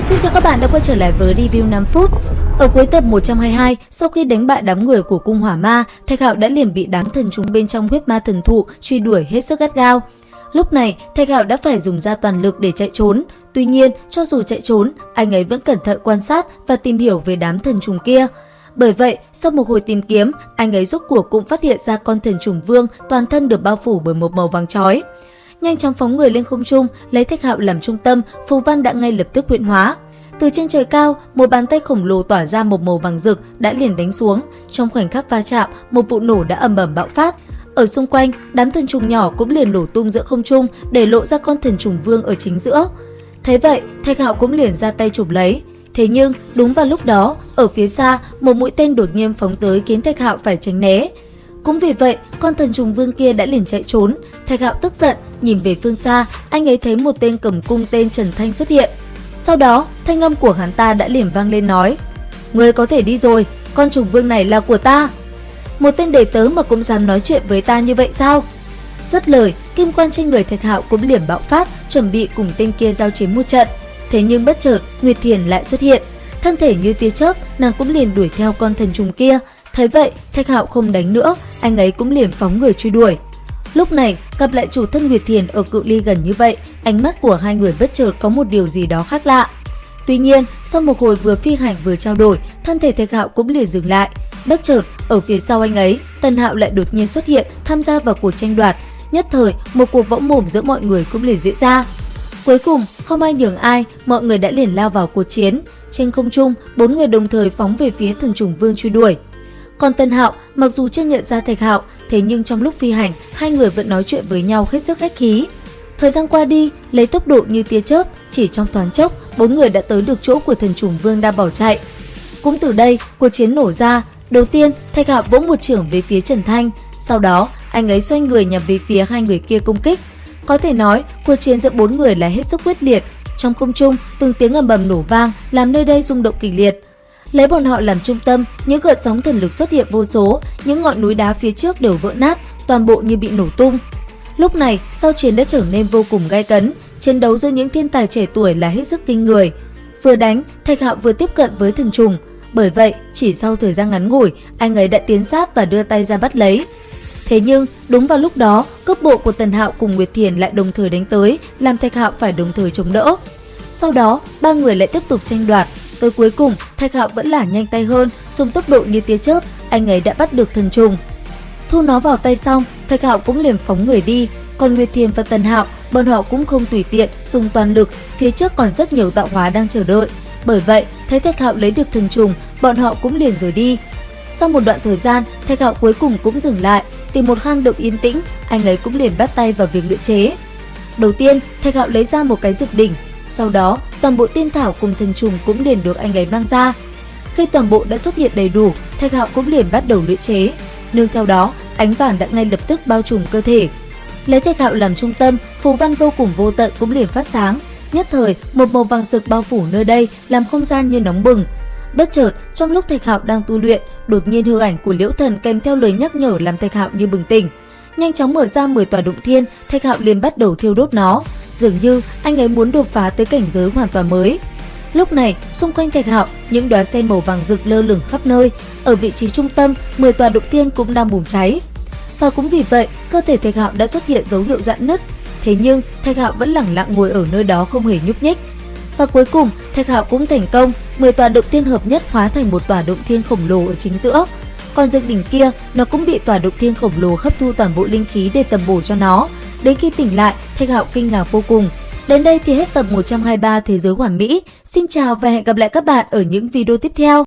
Xin chào các bạn đã quay trở lại với review 5 phút. Ở cuối tập 122, sau khi đánh bại đám người của cung hỏa ma, Thạch Hạo đã liền bị đám thần trùng bên trong huyết ma thần thụ truy đuổi hết sức gắt gao. Lúc này, Thạch Hạo đã phải dùng ra toàn lực để chạy trốn. Tuy nhiên, cho dù chạy trốn, anh ấy vẫn cẩn thận quan sát và tìm hiểu về đám thần trùng kia. Bởi vậy, sau một hồi tìm kiếm, anh ấy rốt cuộc cũng phát hiện ra con thần trùng vương toàn thân được bao phủ bởi một màu vàng chói. Nhanh chóng phóng người lên không trung, lấy Thạch Hạo làm trung tâm, phù văn đã ngay lập tức huyễn hóa. Từ trên trời cao, một bàn tay khổng lồ tỏa ra một màu vàng rực đã liền đánh xuống. Trong khoảnh khắc va chạm, một vụ nổ đã ầm ầm bạo phát. Ở xung quanh, đám thần trùng nhỏ cũng liền nổ tung giữa không trung để lộ ra con thần trùng vương ở chính giữa. Thế vậy, Thạch Hạo cũng liền ra tay chụp lấy. Thế nhưng, đúng vào lúc đó, ở phía xa, một mũi tên đột nhiên phóng tới khiến Thạch Hạo phải tránh né. Cũng vì vậy, con thần trùng vương kia đã liền chạy trốn. Thạch Hạo tức giận, nhìn về phương xa, anh ấy thấy một tên cầm cung tên Trần Thanh xuất hiện. Sau đó, thanh âm của hắn ta đã liền vang lên nói: "Ngươi có thể đi rồi, con trùng vương này là của ta." Một tên đệ tớ mà cũng dám nói chuyện với ta như vậy sao? Dứt lời, kim quan trên người Thạch Hạo cũng liền bạo phát, chuẩn bị cùng tên kia giao chiến một trận. Thế nhưng bất chợt, Nguyệt Thiền lại xuất hiện. Thân thể như tia chớp, nàng cũng liền đuổi theo con thần trùng kia. Thấy vậy, Thạch Hạo không đánh nữa, anh ấy cũng liền phóng người truy đuổi. Lúc này, gặp lại chủ thân Nguyệt Thiền ở cự ly gần như vậy, ánh mắt của hai người bất chợt có một điều gì đó khác lạ. Tuy nhiên, sau một hồi vừa phi hành vừa trao đổi, thân thể Thạch Hạo cũng liền dừng lại. Bất chợt, ở phía sau anh ấy, Tần Hạo lại đột nhiên xuất hiện, tham gia vào cuộc tranh đoạt. Nhất thời, một cuộc võ mồm giữa mọi người cũng liền diễn ra. Cuối cùng, không ai nhường ai, mọi người đã liền lao vào cuộc chiến. Trên không trung, 4 người đồng thời phóng về phía thần trùng vương truy đuổi. Còn Tần Hạo, mặc dù chưa nhận ra Thạch Hạo, thế nhưng trong lúc phi hành, hai người vẫn nói chuyện với nhau hết sức khách khí. Thời gian qua đi, lấy tốc độ như tia chớp, chỉ trong thoáng chốc, 4 người đã tới được chỗ của thần trùng vương đang bỏ chạy. Cũng từ đây, cuộc chiến nổ ra. Đầu tiên, Thạch Hạo vỗ một chưởng về phía Trần Thanh, sau đó, anh ấy xoay người nhằm về phía hai người kia công kích. Có thể nói, cuộc chiến giữa 4 người là hết sức quyết liệt. Trong không trung, từng tiếng ầm ầm nổ vang, làm nơi đây rung động kịch liệt. Lấy bọn họ làm trung tâm, những gợn sóng thần lực xuất hiện vô số, những ngọn núi đá phía trước đều vỡ nát, toàn bộ như bị nổ tung. Lúc này, giao chiến đã trở nên vô cùng gay cấn, chiến đấu giữa những thiên tài trẻ tuổi là hết sức kinh người. Vừa đánh, Thạch Hạo vừa tiếp cận với thần trùng, bởi vậy, chỉ sau thời gian ngắn ngủi, anh ấy đã tiến sát và đưa tay ra bắt lấy. Thế nhưng, đúng vào lúc đó, cước bộ của Tần Hạo cùng Nguyệt Thiền lại đồng thời đánh tới, làm Thạch Hạo phải đồng thời chống đỡ. Sau đó, ba người lại tiếp tục tranh đoạt. Tới cuối cùng, Thạch Hạo vẫn là nhanh tay hơn, dùng tốc độ như tia chớp, anh ấy đã bắt được thần trùng. Thu nó vào tay xong, Thạch Hạo cũng liền phóng người đi. Còn Nguyệt Thiền và Tần Hạo, bọn họ cũng không tùy tiện, dùng toàn lực, phía trước còn rất nhiều tạo hóa đang chờ đợi. Bởi vậy, thấy Thạch Hạo lấy được thần trùng, bọn họ cũng liền rời đi. Sau một đoạn thời gian, Thạch Hạo cuối cùng cũng dừng lại, tìm một hang động yên tĩnh, anh ấy cũng liền bắt tay vào việc luyện chế. Đầu tiên, Thạch Hạo lấy ra một cái dược đỉnh, sau đó toàn bộ tiên thảo cùng thần trùng cũng liền được anh ấy mang ra. Khi toàn bộ đã xuất hiện đầy đủ, Thạch Hạo cũng liền bắt đầu luyện chế. Nương theo đó, ánh vàng đã ngay lập tức bao trùm cơ thể. Lấy Thạch Hạo làm trung tâm, phù văn vô cùng vô tận cũng liền phát sáng. Nhất thời, một màu vàng rực bao phủ nơi đây, làm không gian như nóng bừng. Bất chợt, trong lúc Thạch Hạo đang tu luyện, đột nhiên hư ảnh của Liễu Thần kèm theo lời nhắc nhở làm Thạch Hạo như bừng tỉnh. Nhanh chóng mở ra 10 tòa động thiên, Thạch Hạo liền bắt đầu thiêu đốt nó. Dường như anh ấy muốn đột phá tới cảnh giới hoàn toàn mới. Lúc này, xung quanh Thạch Hạo, những đóa sen màu vàng rực lơ lửng khắp nơi. Ở vị trí trung tâm, 10 tòa động thiên cũng đang bùng cháy. Và cũng vì vậy, cơ thể Thạch Hạo đã xuất hiện dấu hiệu rạn nứt. Thế nhưng, Thạch Hạo vẫn lẳng lặng ngồi ở nơi đó không hề nhúc nhích. Và cuối cùng, Thạch Hạo cũng thành công, 10 tòa động thiên hợp nhất hóa thành một tòa động thiên khổng lồ ở chính giữa. Còn dược đỉnh kia, nó cũng bị tòa động thiên khổng lồ hấp thu toàn bộ linh khí để tầm bổ cho nó. Đến khi tỉnh lại, Thạch Hạo kinh ngạc vô cùng. Đến đây thì hết tập 123 Thế giới hoàn mỹ. Xin chào và hẹn gặp lại các bạn ở những video tiếp theo.